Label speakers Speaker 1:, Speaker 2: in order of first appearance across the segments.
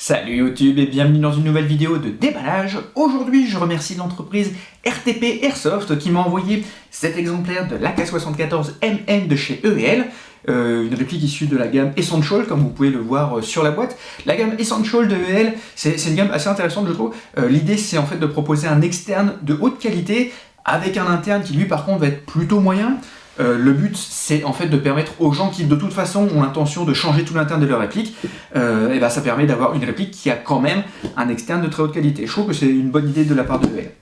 Speaker 1: Salut YouTube et bienvenue dans une nouvelle vidéo de déballage. Aujourd'hui je remercie l'entreprise RTP Airsoft qui m'a envoyé cet exemplaire de l'AK74MN de chez EEL, une réplique issue de la gamme Essential comme vous pouvez le voir sur la boîte. La gamme Essential de EEL c'est une gamme assez intéressante je trouve. L'idée c'est en fait de proposer un externe de haute qualité avec un interne qui lui par contre va être plutôt moyen. Le but c'est en fait de permettre aux gens qui de toute façon ont l'intention de changer tout l'interne de leur réplique, et ben ça permet d'avoir une réplique qui a quand même un externe de très haute qualité. Je trouve que c'est une bonne idée de la part de EEL.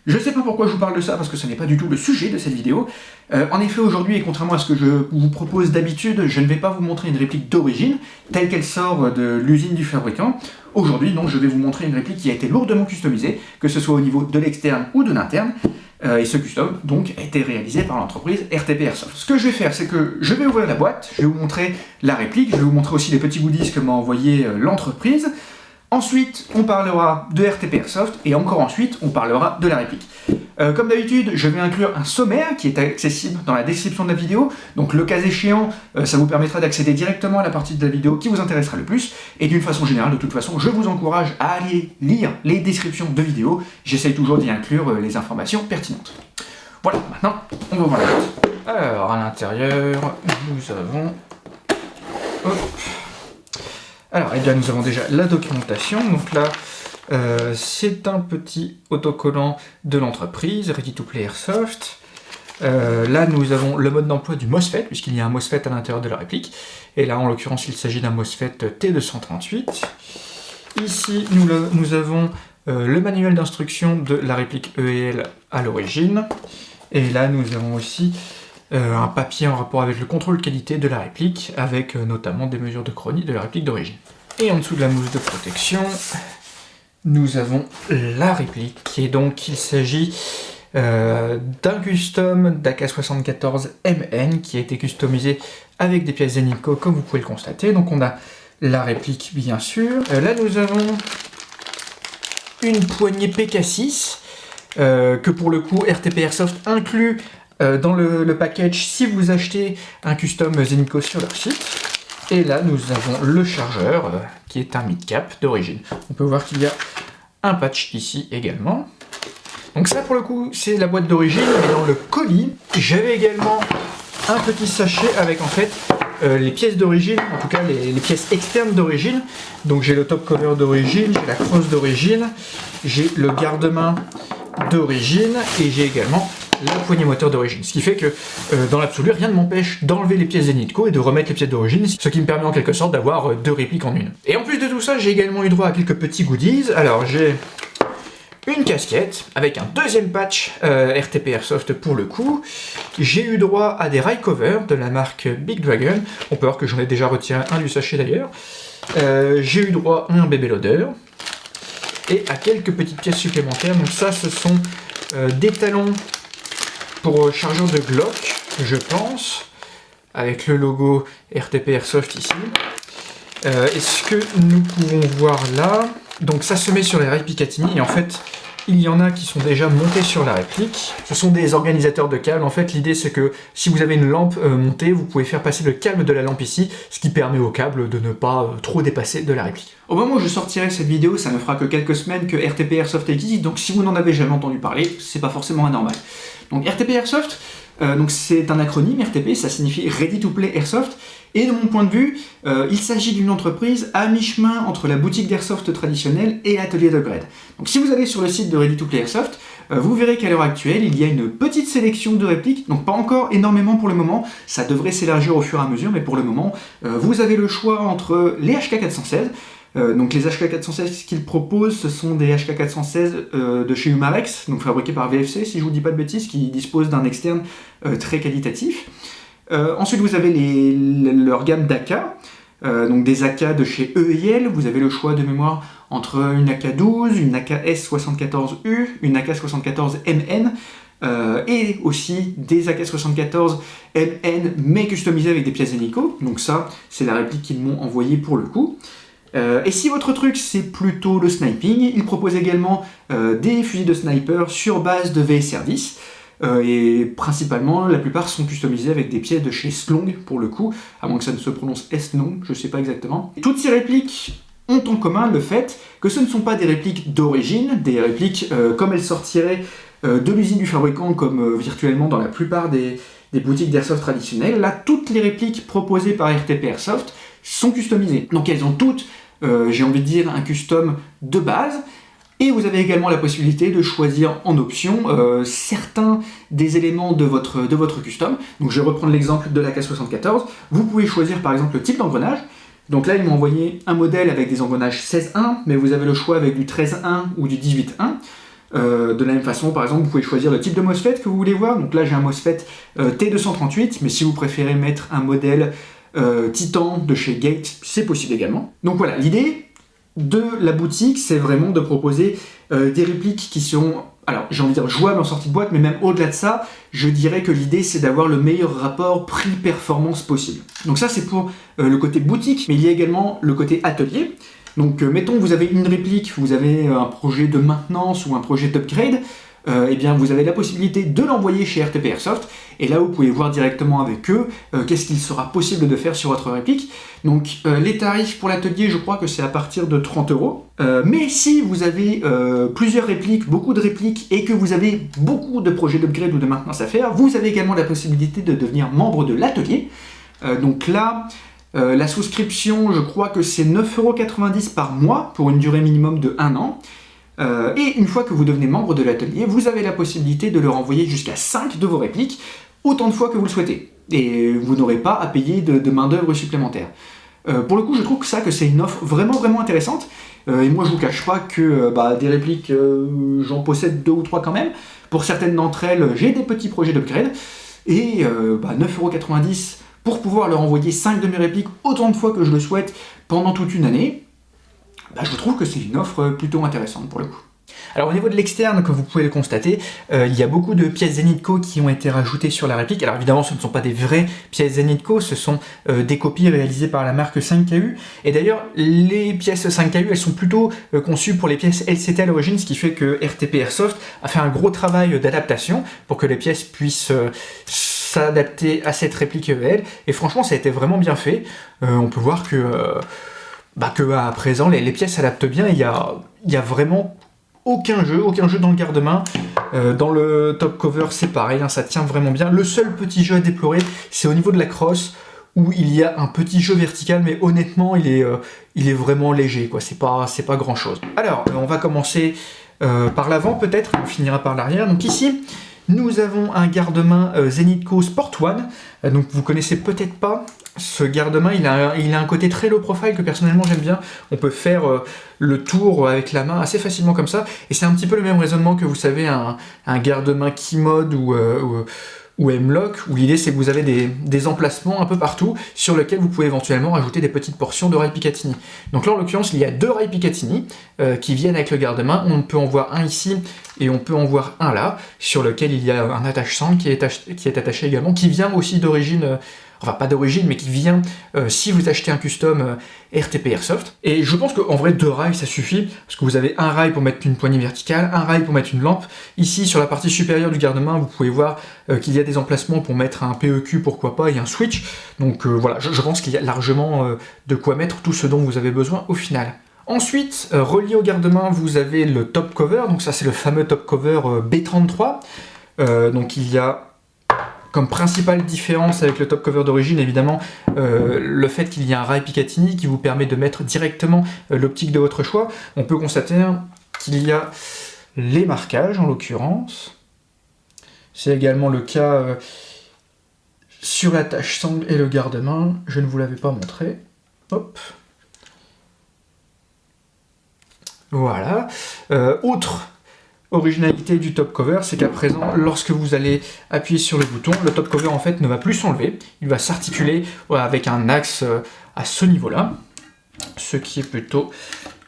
Speaker 1: Je sais pas pourquoi je vous parle de ça parce que ce n'est pas du tout le sujet de cette vidéo. En effet aujourd'hui, et contrairement à ce que je vous propose d'habitude, je ne vais pas vous montrer une réplique d'origine telle qu'elle sort de l'usine du fabricant. Aujourd'hui donc je vais vous montrer une réplique qui a été lourdement customisée, que ce soit au niveau de l'externe ou de l'interne. Et ce custom donc a été réalisé par l'entreprise RTP Airsoft. Ce que je vais faire, c'est que je vais ouvrir la boîte, je vais vous montrer la réplique, je vais vous montrer aussi les petits goodies que m'a envoyé l'entreprise. Ensuite, on parlera de RTP Airsoft et encore ensuite, on parlera de la réplique. Comme d'habitude, je vais inclure un sommaire qui est accessible dans la description de la vidéo. Donc le cas échéant, ça vous permettra d'accéder directement à la partie de la vidéo qui vous intéressera le plus. Et d'une façon générale, de toute façon, je vous encourage à aller lire les descriptions de vidéos. J'essaye toujours d'y inclure les informations pertinentes. Voilà, maintenant, on va voir la boîte. Alors, à l'intérieur, nous avons... Hop. Alors, eh bien, nous avons déjà la documentation. Donc là, c'est un petit autocollant de l'entreprise, Ready to Play Airsoft. Là, nous avons le mode d'emploi du MOSFET, puisqu'il y a un MOSFET à l'intérieur de la réplique. Et là, en l'occurrence, il s'agit d'un MOSFET T238. Ici, nous avons le manuel d'instruction de la réplique EEL à l'origine. Et là, nous avons aussi un papier en rapport avec le contrôle qualité de la réplique, avec notamment des mesures de chronie de la réplique d'origine. Et en dessous de la mousse de protection, nous avons la réplique, et donc il s'agit d'un custom d'AK74MN qui a été customisé avec des pièces Zenitco, comme vous pouvez le constater. Donc on a la réplique bien sûr. Là nous avons une poignée PK6, que pour le coup RTP Airsoft inclut dans le package si vous achetez un custom Zenitco sur leur site. Et là nous avons le chargeur qui est un mid-cap d'origine. On peut voir qu'il y a un patch ici également. Donc ça pour le coup c'est la boîte d'origine, mais dans le colis j'avais également un petit sachet avec en fait les pièces d'origine, en tout cas les pièces externes d'origine. Donc j'ai le top cover d'origine, j'ai la crosse d'origine, j'ai le garde-main d'origine et j'ai également la poignée moteur d'origine. Ce qui fait que dans l'absolu, rien ne m'empêche d'enlever les pièces Zenitco et de remettre les pièces d'origine, ce qui me permet en quelque sorte d'avoir deux répliques en une. Et en plus de tout ça, j'ai également eu droit à quelques petits goodies. Alors j'ai une casquette avec un deuxième patch RTP Airsoft pour le coup. J'ai eu droit à des rail covers de la marque Big Dragon. On peut voir que j'en ai déjà retiré un du sachet d'ailleurs. J'ai eu droit à un bébé loader et à quelques petites pièces supplémentaires. Donc ça, ce sont des talons pour chargeur de Glock, je pense, avec le logo RTP Airsoft ici. Et ce que nous pouvons voir là, donc ça se met sur les rails Picatinny, et en fait, il y en a qui sont déjà montés sur la réplique. Ce sont des organisateurs de câbles. En fait, l'idée c'est que si vous avez une lampe montée, vous pouvez faire passer le câble de la lampe ici, ce qui permet au câble de ne pas trop dépasser de la réplique. Au moment où je sortirai cette vidéo, ça ne fera que quelques semaines que RTP Airsoft existe, donc si vous n'en avez jamais entendu parler, c'est pas forcément anormal. Donc RTP Airsoft, donc c'est un acronyme, RTP, ça signifie Ready to Play Airsoft, et de mon point de vue, il s'agit d'une entreprise à mi-chemin entre la boutique d'Airsoft traditionnelle et l'atelier d'upgrade. Donc si vous allez sur le site de Ready to Play Airsoft, vous verrez qu'à l'heure actuelle, il y a une petite sélection de répliques, donc pas encore énormément pour le moment, ça devrait s'élargir au fur et à mesure, mais pour le moment, vous avez le choix entre les HK416, donc les HK416 qu'ils proposent, ce sont des HK416 de chez Umarex, donc fabriqués par VFC, si je vous dis pas de bêtises, qui disposent d'un externe très qualitatif. Ensuite, vous avez leur gamme d'AK, donc des AK de chez EEL. Vous avez le choix de mémoire entre une AK12, une AK-S74U, une AK-74MN, et aussi des AK-74MN, mais customisés avec des pièces Zenitco. Donc ça, c'est la réplique qu'ils m'ont envoyée pour le coup. Et si votre truc c'est plutôt le sniping, ils proposent également des fusils de sniper sur base de VSR10. Et principalement, la plupart sont customisés avec des pièces de chez Slong pour le coup, à moins que ça ne se prononce S-Long, je sais pas exactement. Toutes ces répliques ont en commun le fait que ce ne sont pas des répliques d'origine, des répliques comme elles sortiraient de l'usine du fabricant, comme virtuellement dans la plupart des boutiques d'Airsoft traditionnelles. Là, toutes les répliques proposées par RTP Airsoft sont customisées. Donc elles ont toutes, j'ai envie de dire, un custom de base. Et vous avez également la possibilité de choisir en option certains des éléments de votre custom. Donc je vais reprendre l'exemple de la K74. Vous pouvez choisir par exemple le type d'engrenage. Donc là, ils m'ont envoyé un modèle avec des engrenages 16.1, mais vous avez le choix avec du 13.1 ou du 18.1. De la même façon, par exemple, vous pouvez choisir le type de MOSFET que vous voulez voir. Donc là, j'ai un MOSFET T238, mais si vous préférez mettre un modèle Titan de chez Gate, c'est possible également. Donc voilà, l'idée de la boutique, c'est vraiment de proposer des répliques qui sont, alors j'ai envie de dire jouables en sortie de boîte, mais même au-delà de ça, je dirais que l'idée c'est d'avoir le meilleur rapport prix-performance possible. Donc ça c'est pour le côté boutique, mais il y a également le côté atelier. Donc mettons que vous avez une réplique, vous avez un projet de maintenance ou un projet d'upgrade, eh bien vous avez la possibilité de l'envoyer chez RTP Airsoft, et là vous pouvez voir directement avec eux qu'est-ce qu'il sera possible de faire sur votre réplique. Donc les tarifs pour l'atelier, je crois que c'est à partir de 30 €. Mais si vous avez plusieurs répliques, beaucoup de répliques, et que vous avez beaucoup de projets d'upgrade ou de maintenance à faire, vous avez également la possibilité de devenir membre de l'atelier. Donc là, la souscription, je crois que c'est 9,90 € par mois pour une durée minimum de 1 an. Et une fois que vous devenez membre de l'atelier, vous avez la possibilité de leur envoyer jusqu'à 5 de vos répliques, autant de fois que vous le souhaitez. Et vous n'aurez pas à payer de main-d'œuvre supplémentaire. Pour le coup, je trouve que c'est une offre vraiment intéressante. Et moi, je vous cache pas que des répliques, j'en possède 2 ou 3 quand même. Pour certaines d'entre elles, j'ai des petits projets d'upgrade. Et 9,90 € pour pouvoir leur envoyer 5 de mes répliques autant de fois que je le souhaite pendant toute une année, je trouve que c'est une offre plutôt intéressante pour le coup. Alors au niveau de l'externe, comme vous pouvez le constater, il y a beaucoup de pièces Zenitco qui ont été rajoutées sur la réplique. Alors évidemment, ce ne sont pas des vraies pièces Zenitco, ce sont des copies réalisées par la marque 5KU. Et d'ailleurs, les pièces 5KU, elles sont plutôt conçues pour les pièces LCT à l'origine, ce qui fait que RTP Airsoft a fait un gros travail d'adaptation pour que les pièces puissent s'adapter à cette réplique EVL. Et franchement, ça a été vraiment bien fait. On peut voir que à présent, les pièces s'adaptent bien. Il y a vraiment aucun jeu dans le garde-main. Dans le top cover, c'est pareil, ça tient vraiment bien. Le seul petit jeu à déplorer, c'est au niveau de la crosse, où il y a un petit jeu vertical, mais honnêtement, il est vraiment léger, quoi. C'est pas grand-chose. Alors, on va commencer par l'avant, peut-être, on finira par l'arrière. Donc ici, nous avons un garde-main Zenitco Sport One. Donc vous connaissez peut-être pas ce garde-main, il a un côté très low profile que personnellement j'aime bien. On peut faire le tour avec la main assez facilement comme ça. Et c'est un petit peu le même raisonnement que vous savez un garde-main Keymode ou M-Lock, où l'idée c'est que vous avez des emplacements un peu partout sur lesquels vous pouvez éventuellement rajouter des petites portions de rail Picatinny. Donc là en l'occurrence il y a 2 rails Picatinny qui viennent avec le garde-main. On peut en voir un ici et on peut en voir un là, sur lequel il y a un attache-sangle qui est attaché également, qui vient aussi d'origine, enfin pas d'origine, mais qui vient si vous achetez un custom RTP Airsoft. Et je pense qu'en vrai 2 rails ça suffit, parce que vous avez un rail pour mettre une poignée verticale, un rail pour mettre une lampe. Ici sur la partie supérieure du garde-main, vous pouvez voir qu'il y a des emplacements pour mettre un PEQ, pourquoi pas, et un switch. Donc voilà, je pense qu'il y a largement de quoi mettre tout ce dont vous avez besoin au final. Ensuite, relié au garde-main, vous avez le top cover, donc ça c'est le fameux top cover B33. Donc il y a comme principale différence avec le top cover d'origine, évidemment, le fait qu'il y a un rail Picatinny qui vous permet de mettre directement l'optique de votre choix. On peut constater qu'il y a les marquages, en l'occurrence. C'est également le cas sur l'attache-sangle et le garde-main. Je ne vous l'avais pas montré. Hop. Voilà. Autre originalité du top cover, c'est qu'à présent, lorsque vous allez appuyer sur le bouton, le top cover en fait ne va plus s'enlever, il va s'articuler avec un axe à ce niveau-là, ce qui est plutôt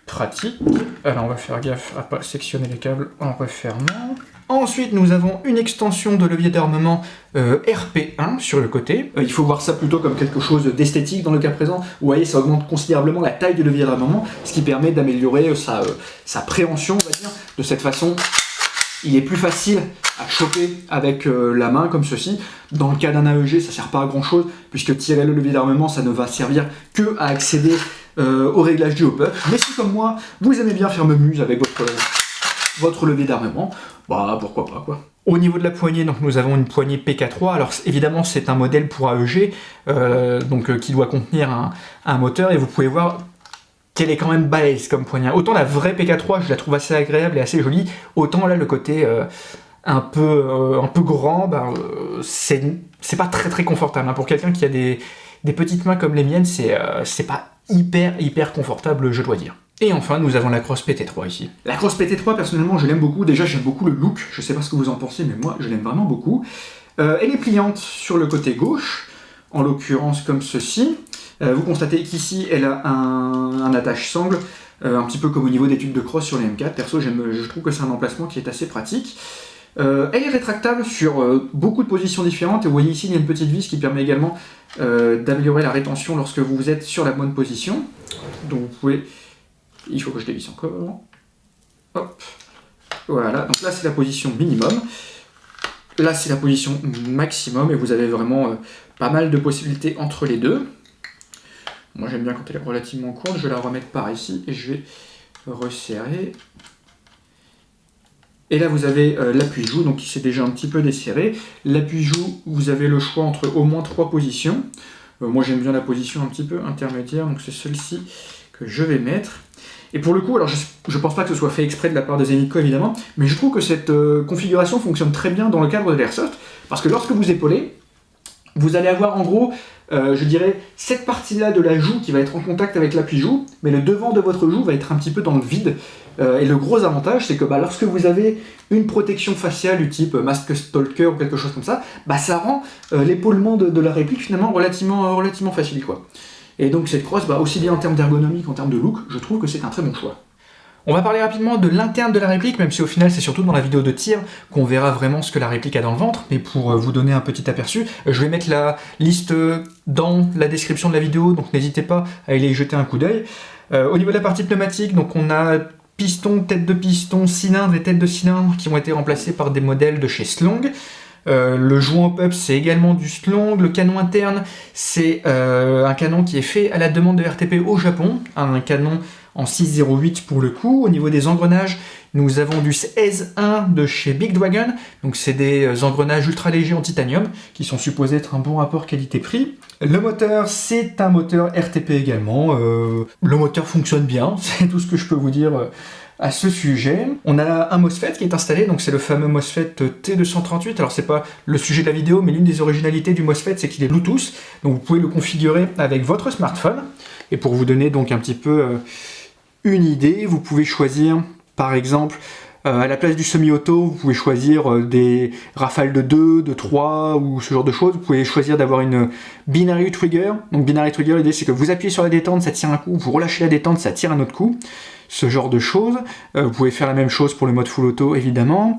Speaker 1: pratique. Alors on va faire gaffe à ne pas sectionner les câbles en refermant. Ensuite, nous avons une extension de levier d'armement RP1 sur le côté. Il faut voir ça plutôt comme quelque chose d'esthétique dans le cas présent. Vous voyez, ça augmente considérablement la taille du levier d'armement, ce qui permet d'améliorer sa préhension, on va dire. De cette façon, il est plus facile à choper avec la main, comme ceci. Dans le cas d'un AEG, ça ne sert pas à grand chose, puisque tirer le levier d'armement, ça ne va servir que à accéder au réglage du hop-up. Mais si comme moi, vous aimez bien faire mumuse avec votre levier d'armement, bah pourquoi pas quoi. Au niveau de la poignée, donc nous avons une poignée PK3. Alors évidemment c'est un modèle pour AEG, qui doit contenir un moteur, et vous pouvez voir qu'elle est quand même balèze comme poignée. Autant la vraie PK3 je la trouve assez agréable et assez jolie, autant là le côté un peu grand, c'est pas très confortable. Pour quelqu'un qui a des petites mains comme les miennes, c'est pas hyper confortable, je dois dire. Et enfin, nous avons la Cross PT3 ici. La Cross PT3, personnellement, je l'aime beaucoup. Déjà, j'aime beaucoup le look. Je sais pas ce que vous en pensez, mais moi, je l'aime vraiment beaucoup. Elle est pliante sur le côté gauche, en l'occurrence comme ceci. Vous constatez qu'ici, elle a un attache-sangle, un petit peu comme au niveau des tubes de cross sur les M4. Perso, je trouve que c'est un emplacement qui est assez pratique. Elle est rétractable sur beaucoup de positions différentes, et vous voyez ici il y a une petite vis qui permet également d'améliorer la rétention lorsque vous êtes sur la bonne position. Donc vous pouvez... Il faut que je dévisse encore. Hop. Voilà, donc là c'est la position minimum. Là c'est la position maximum, et vous avez vraiment pas mal de possibilités entre les deux. Moi j'aime bien quand elle est relativement courte, je vais la remettre par ici et je vais resserrer. Et là vous avez l'appui-joue, donc qui s'est déjà un petit peu desserré. L'appui-joue, vous avez le choix entre au moins 3 positions. Moi j'aime bien la position un petit peu intermédiaire, donc c'est celle-ci que je vais mettre. Et pour le coup, alors je pense pas que ce soit fait exprès de la part de Zenitco évidemment, mais je trouve que cette configuration fonctionne très bien dans le cadre de l'airsoft, parce que lorsque vous épaulez, vous allez avoir en gros, je dirais, cette partie-là de la joue qui va être en contact avec l'appui-joue, mais le devant de votre joue va être un petit peu dans le vide. Et le gros avantage, c'est que lorsque vous avez une protection faciale du type Mask Stalker ou quelque chose comme ça, ça rend l'épaulement de la réplique finalement relativement facile, quoi. Et donc cette crosse, aussi bien en termes d'ergonomie qu'en termes de look, je trouve que c'est un très bon choix. On va parler rapidement de l'interne de la réplique, même si au final c'est surtout dans la vidéo de tir qu'on verra vraiment ce que la réplique a dans le ventre. Mais pour vous donner un petit aperçu, je vais mettre la liste dans la description de la vidéo, donc n'hésitez pas à aller y jeter un coup d'œil. Au niveau de la partie pneumatique, donc on a piston, tête de piston, cylindre et tête de cylindre qui ont été remplacés par des modèles de chez Slong. Le jouant hop-up c'est également du Slong. Le canon interne c'est un canon qui est fait à la demande de RTP au Japon, un canon en 608 pour le coup. Au niveau des engrenages, nous avons du S1 de chez Big Dragon, donc c'est des engrenages ultra légers en titanium qui sont supposés être un bon rapport qualité-prix. Le moteur, c'est un moteur RTP également. Le moteur fonctionne bien, c'est tout ce que je peux vous dire à ce sujet. On a un MOSFET qui est installé, donc c'est le fameux MOSFET T238. Alors c'est pas le sujet de la vidéo, mais l'une des originalités du MOSFET, c'est qu'il est Bluetooth, donc vous pouvez le configurer avec votre smartphone. Et pour vous donner donc un petit peu une idée, vous pouvez choisir, par exemple, à la place du semi-auto, vous pouvez choisir des rafales de 2, de 3 ou ce genre de choses. Vous pouvez choisir d'avoir une binary trigger. Donc binary trigger, l'idée c'est que vous appuyez sur la détente, ça tire un coup, vous relâchez la détente, ça tire un autre coup. Ce genre de choses. Vous pouvez faire la même chose pour le mode full auto évidemment.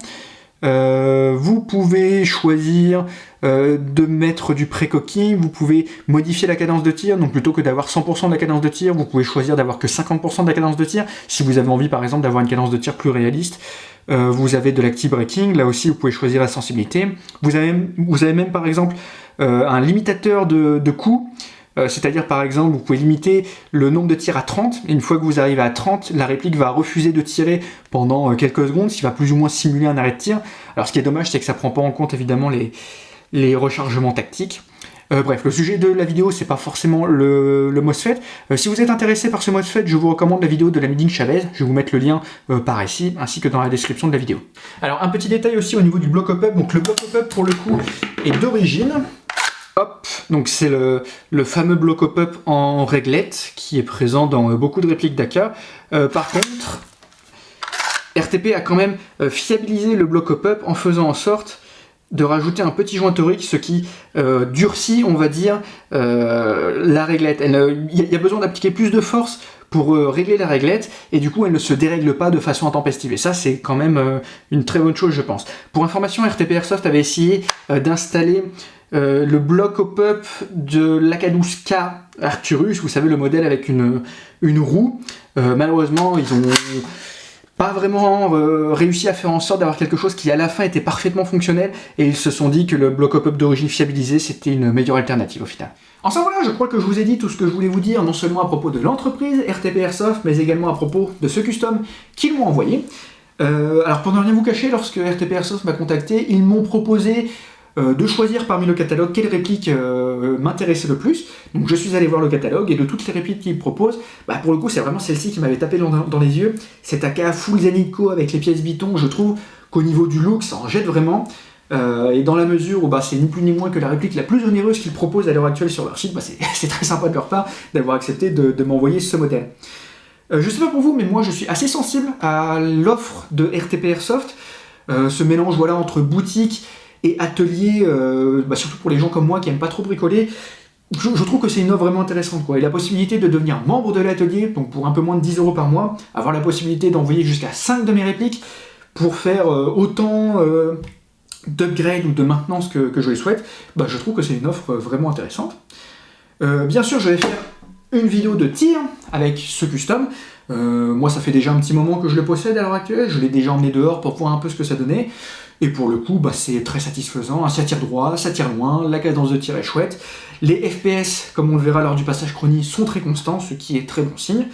Speaker 1: Vous pouvez choisir de mettre du pré-cocking, vous pouvez modifier la cadence de tir, donc plutôt que d'avoir 100% de la cadence de tir, vous pouvez choisir d'avoir que 50% de la cadence de tir, si vous avez envie par exemple d'avoir une cadence de tir plus réaliste. Vous avez de l'active braking, là aussi vous pouvez choisir la sensibilité. Vous avez même par exemple un limitateur de coups. C'est-à-dire par exemple vous pouvez limiter le nombre de tirs à 30, et une fois que vous arrivez à 30, la réplique va refuser de tirer pendant quelques secondes, ce qui va plus ou moins simuler un arrêt de tir. Alors ce qui est dommage, c'est que ça prend pas en compte évidemment les rechargements tactiques. Bref, le sujet de la vidéo, c'est pas forcément le MOSFET. Si vous êtes intéressé par ce MOSFET, je vous recommande la vidéo de la Made in Chavez. Je vais vous mettre le lien par ici, ainsi que dans la description de la vidéo. Alors un petit détail aussi au niveau du bloc hop-up. Donc le bloc hop-up pour le coup est d'origine. Hop, donc c'est le fameux bloc hop-up en réglette qui est présent dans beaucoup de répliques d'AK. Par contre, RTP a quand même fiabilisé le bloc hop-up en faisant en sorte de rajouter un petit joint torique, ce qui durcit, on va dire, la réglette. Il y a besoin d'appliquer plus de force pour régler la réglette, et du coup elle ne se dérègle pas de façon intempestive. Et ça c'est quand même une très bonne chose, je pense. Pour information, RTP Airsoft avait essayé d'installer le bloc hop-up de l'Ak12K Arcturus, vous savez le modèle avec une roue. Malheureusement pas vraiment réussi à faire en sorte d'avoir quelque chose qui à la fin était parfaitement fonctionnel, et ils se sont dit que le bloc pop-up d'origine fiabilisé c'était une meilleure alternative au final. Enfin voilà, je crois que je vous ai dit tout ce que je voulais vous dire, non seulement à propos de l'entreprise RTP Airsoft, mais également à propos de ce custom qu'ils m'ont envoyé. Alors pour ne rien vous cacher, lorsque RTP Airsoft m'a contacté, ils m'ont proposé de choisir parmi le catalogue quelle réplique m'intéressait le plus. Donc je suis allé voir le catalogue, et de toutes les répliques qu'ils proposent, bah pour le coup c'est vraiment celle-ci qui m'avait tapé dans les yeux. Cette AK full Zenitco avec les pièces Biton, je trouve qu'au niveau du look ça en jette vraiment. Et dans la mesure où c'est ni plus ni moins que la réplique la plus onéreuse qu'ils proposent à l'heure actuelle sur leur site, c'est très sympa de leur part d'avoir accepté de m'envoyer ce modèle. Je sais pas pour vous, mais moi je suis assez sensible à l'offre de RTP Airsoft, ce mélange voilà, entre boutique et atelier, surtout pour les gens comme moi qui aiment pas trop bricoler. Je trouve que c'est une offre vraiment intéressante, quoi. Et la possibilité de devenir membre de l'atelier, donc pour un peu moins de 10 € par mois, avoir la possibilité d'envoyer jusqu'à 5 de mes répliques pour faire autant d'upgrade ou de maintenance que je les souhaite, je trouve que c'est une offre vraiment intéressante. Bien sûr, je vais faire une vidéo de tir avec ce custom. Moi, ça fait déjà un petit moment que je le possède à l'heure actuelle, je l'ai déjà emmené dehors pour voir un peu ce que ça donnait. Et pour le coup, c'est très satisfaisant, ça tire droit, ça tire loin, la cadence de tir est chouette. Les FPS, comme on le verra lors du passage chronie, sont très constants, ce qui est très bon signe.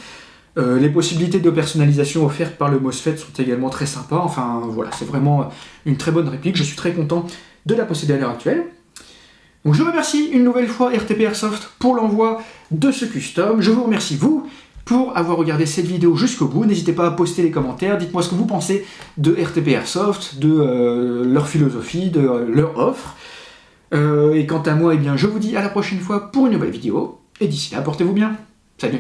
Speaker 1: Les possibilités de personnalisation offertes par le MOSFET sont également très sympas. Enfin voilà, c'est vraiment une très bonne réplique, je suis très content de la posséder à l'heure actuelle. Donc je remercie une nouvelle fois RTP Airsoft pour l'envoi de ce custom. Je vous remercie vous pour avoir regardé cette vidéo jusqu'au bout. N'hésitez pas à poster les commentaires, dites-moi ce que vous pensez de RTP Airsoft, de leur philosophie, de leur offre. Et quant à moi, je vous dis à la prochaine fois pour une nouvelle vidéo. Et d'ici là, portez-vous bien. Salut!